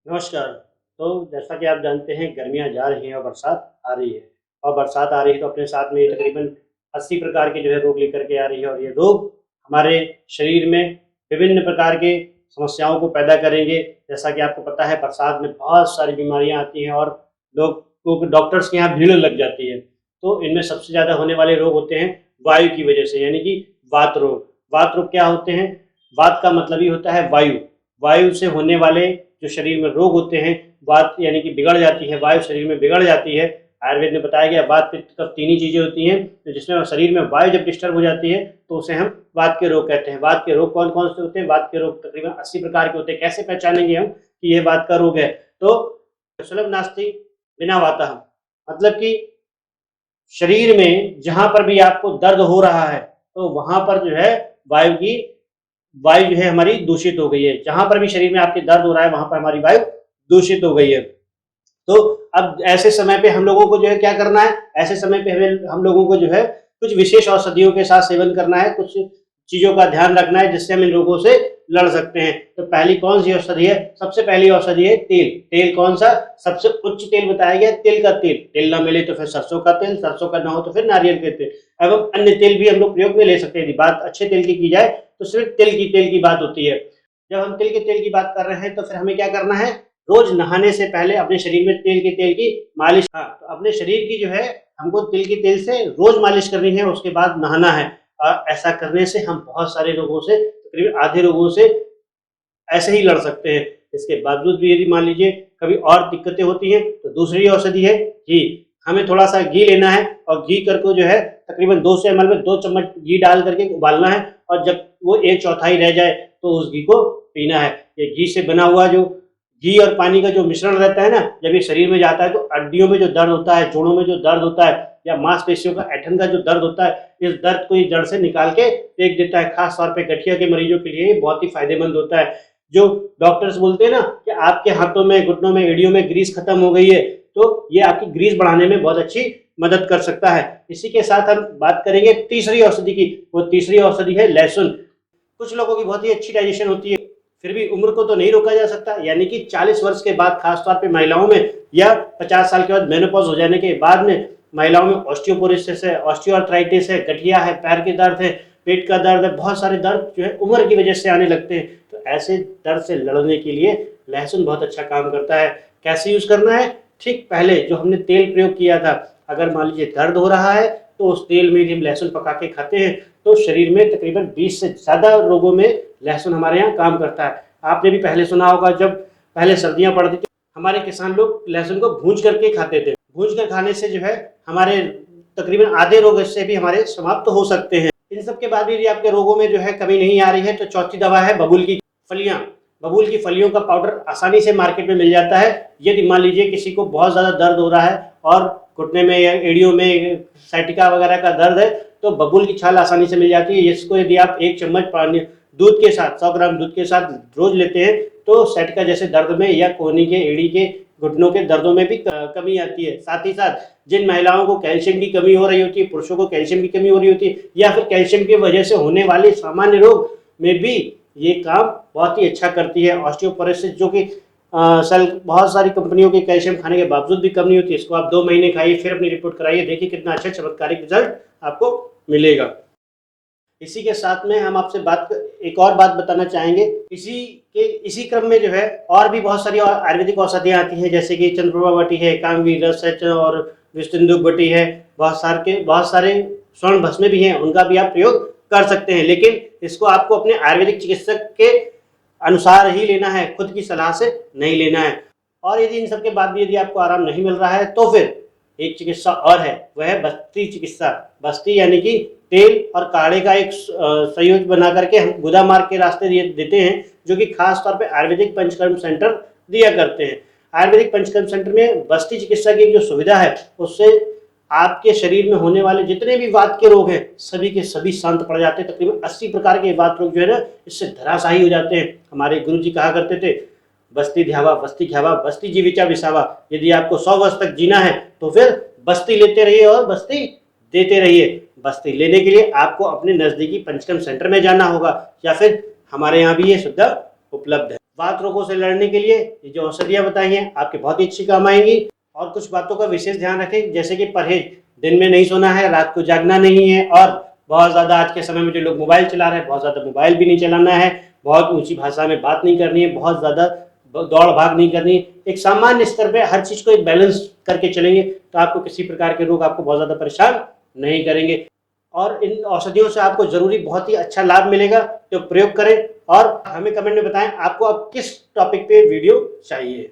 नमस्कार। तो जैसा कि आप जानते हैं गर्मियाँ जा रही हैं और बरसात आ रही है और बरसात आ रही है तो अपने साथ में तकरीबन 80 प्रकार के जो है रोग लेकर के आ रही है और ये रोग हमारे शरीर में विभिन्न प्रकार के समस्याओं को पैदा करेंगे। जैसा कि आपको पता है बरसात में बहुत सारी बीमारियाँ आती हैं और लोगों को डॉक्टर्स के यहाँ भीड़ लग जाती है। तो इनमें सबसे ज़्यादा होने वाले रोग होते हैं वायु की वजह से यानी कि वात रोग। वात रोग क्या होते हैं? वात का मतलब ही होता है वायु। वायु से होने वाले जो शरीर में रोग होते हैं, वात यानी कि बिगड़ जाती है, वायु शरीर में बिगड़ जाती है। आयुर्वेद में बताया गया वात पित्त कफ तीन ही चीजें होती हैं, तो जिसमें शरीर में वायु जब डिस्टर्ब हो जाती है तो उसे हम वात के रोग कहते हैं। वात के रोग कौन कौन से होते हैं? वात के रोग तकरीबन 80 प्रकार के होते हैं। कैसे पहचानेंगे हम कि ये वात का रोग है? तो सुलभ नास्ति बिना वातः, मतलब कि शरीर में जहां पर भी आपको दर्द हो रहा है तो वहां पर जो है वायु जो है हमारी दूषित हो गई है। जहां पर भी शरीर में आपके दर्द हो रहा है वहां पर हमारी वायु दूषित हो गई है। तो अब ऐसे समय पे हम लोगों को जो है क्या करना है? ऐसे समय पे हमें हम लोगों को जो है कुछ विशेष औषधियों के साथ सेवन करना है, कुछ चीजों का ध्यान रखना है जिससे हम इन रोगों से लड़ सकते हैं। तो पहली कौन सी औषधि है? सबसे पहली औषधि है तेल। तेल कौन सा? सबसे उच्च तेल बताया गया तिल का तेल। तेल ना मिले तो फिर सरसों का तेल, सरसों का ना हो तो फिर नारियल के तेल एवं अन्य तेल भी हम लोग प्रयोग में ले सकते हैं। यदि बात अच्छे तेल की जाए तो सिर्फ तेल की बात होती है। जब हम तिल के तेल की बात कर रहे हैं तो फिर हमें क्या करना है? रोज नहाने से पहले अपने शरीर में तेल की मालिश। हाँ, तो अपने शरीर की जो है हमको तिल के तेल से रोज मालिश करनी है, उसके बाद नहाना है। और ऐसा करने से हम बहुत सारे रोगों से, तकरीबन आधे रोगों से ऐसे ही लड़ सकते हैं। इसके बावजूद भी यदि मान लीजिए कभी और दिक्कतें होती हैं तो दूसरी औषधि है घी। हमें थोड़ा सा घी लेना है और घी करके जो है तकरीबन 200 ml में 2 चम्मच घी डाल करके उबालना है और जब वो एक चौथाई रह जाए तो उस घी को पीना है। ये घी से बना हुआ जो घी और पानी का जो मिश्रण रहता है ना, जब ये शरीर में जाता है तो हड्डियों में जो दर्द होता है, जोड़ों में जो दर्द होता है या मांसपेशियों का ऐठन का जो दर्द होता है, इस दर्द को ये जड़ से निकाल के फेंक देता है। खास तौर पे गठिया के मरीजों के लिए ये बहुत ही फायदेमंद होता है। जो डॉक्टर्स बोलते हैं ना कि आपके हाथों में, घुटनों में, एड़ियों में ग्रीस खत्म हो गई है, तो ये आपकी ग्रीस बढ़ाने में बहुत अच्छी मदद कर सकता है। इसी के साथ हम बात करेंगे तीसरी औषधि की। वो तीसरी औषधि है लहसुन। कुछ लोगों की बहुत ही अच्छी डाइजेशन होती है, फिर भी उम्र को तो नहीं रोका जा सकता, यानी कि 40 वर्ष के बाद खासतौर पे महिलाओं में या 50 साल के बाद मेनोपॉज हो जाने के बाद में महिलाओं में ऑस्टियोपोरोसिस है, ऑस्टियोआर्थराइटिस है, गठिया है, पैर के दर्द है, पेट का दर्द है, बहुत सारे दर्द जो है उम्र की वजह से आने लगते हैं। तो ऐसे दर्द से लड़ने के लिए लहसुन बहुत अच्छा काम करता है। कैसे यूज करना है? ठीक पहले जो हमने तेल प्रयोग किया था, अगर मान लीजिए दर्द हो रहा है तो उस तेल में यदि हम लहसुन पका के खाते हैं तो शरीर में तकरीबन 20 से ज्यादा रोगों में लहसुन हमारे यहाँ काम करता है। आपने भी पहले सुना होगा, जब पहले सर्दियां पड़ती थी हमारे किसान लोग लहसुन को भूंज करके खाते थे। भूंज कर खाने से जो है हमारे तकरीबन आधे रोग इससे भी हमारे समाप्त हो सकते हैं। इन सब के बाद भी यदि आपके रोगों में जो है कमी नहीं आ रही है तो चौथी दवा है बबूल की फलियां। बबूल की फलियों का पाउडर आसानी से मार्केट में मिल जाता है। यदि मान लीजिए किसी को बहुत ज्यादा दर्द हो रहा है और घुटने में या एड़ियों में साइटिका वगैरह का दर्द है तो बबूल की छाल आसानी से मिल जाती है। इसको यदि आप 1 चम्मच पानी दूध के साथ, 100 ग्राम दूध के साथ रोज लेते हैं तो साइटिका जैसे दर्द में या कोहनी के, एड़ी के, घुटनों के दर्दों में भी कमी आती है। साथ ही साथ जिन महिलाओं को कैल्शियम की कमी हो रही होती है, पुरुषों को कैल्शियम की कमी हो रही होती है या फिर कैल्शियम की वजह से होने वाले सामान्य रोग में भी ये काम बहुत ही अच्छा करती है। ऑस्टियोपोरोसिस जो कि बहुत सारी कंपनियों के कैल्शियम खाने के बावजूद भी कम नहीं होती, इसको आप 2 महीने खाइए, फिर अपनी रिपोर्ट कराइए, देखिए कितना अच्छा चमत्कारिक रिजल्ट आपको मिलेगा। इसी के साथ में हम आपसे एक और बात बताना चाहेंगे। इसी क्रम में जो है और भी बहुत सारी आयुर्वेदिक औषधियाँ आती हैं, जैसे कि चंद्रप्रभा बटी है, कामवीर रस है और विष्णुदुग बटी है। बहुत सारे स्वर्ण भस्म भी हैं, उनका भी आप प्रयोग कर सकते हैं, लेकिन इसको आपको अपने आयुर्वेदिक चिकित्सक के अनुसार ही लेना है, खुद की सलाह से नहीं लेना है। और यदि इन सब के बाद भी यदि आपको आराम नहीं मिल रहा है तो फिर एक चिकित्सा और है, वह है बस्ती चिकित्सा। बस्ती यानी कि तेल और काढ़े का एक संयोजन बना करके हम गुदा मार्ग के रास्ते देते हैं, जो कि खास तौर पे आयुर्वेदिक पंचकर्म सेंटर दिया करते हैं। आयुर्वेदिक पंचकर्म सेंटर में बस्ती चिकित्सा की जो सुविधा है उससे आपके शरीर में होने वाले जितने भी वात के रोग हैं सभी के सभी शांत पड़ जाते हैं। तकरीबन 80 प्रकार के वात रोग जो है ना इससे धराशायी हो जाते हैं। हमारे गुरु जी कहा करते थे, बस्ती ध्यावा, बस्ती ख्यावा, बस्ती जीविका विसावा। यदि आपको 100 वर्ष तक जीना है तो फिर बस्ती लेते रहिए और बस्ती देते रहिए। बस्ती लेने के लिए आपको अपने नजदीकी पंचकर्म सेंटर में जाना होगा या फिर हमारे यहाँ भी ये सुविधा उपलब्ध है। वात रोगों से लड़ने के लिए ये जो औषधियाँ बताई हैं आपके बहुत ही अच्छी काम आएंगी। और कुछ बातों का विशेष ध्यान रखें, जैसे कि परहेज, दिन में नहीं सोना है, रात को जागना नहीं है, और बहुत ज़्यादा आज के समय में जो लोग मोबाइल चला रहे हैं, बहुत ज़्यादा मोबाइल भी नहीं चलाना है, बहुत ऊंची भाषा में बात नहीं करनी है, बहुत ज़्यादा दौड़ भाग नहीं करनी है। एक सामान्य स्तर पे हर चीज़ को एक बैलेंस करके चलेंगे तो आपको किसी प्रकार के रोग आपको बहुत ज़्यादा परेशान नहीं करेंगे। और इन औषधियों से आपको ज़रूरी बहुत ही अच्छा लाभ मिलेगा, तो प्रयोग करें और हमें कमेंट में बताएं आपको अब किस टॉपिक पे वीडियो चाहिए।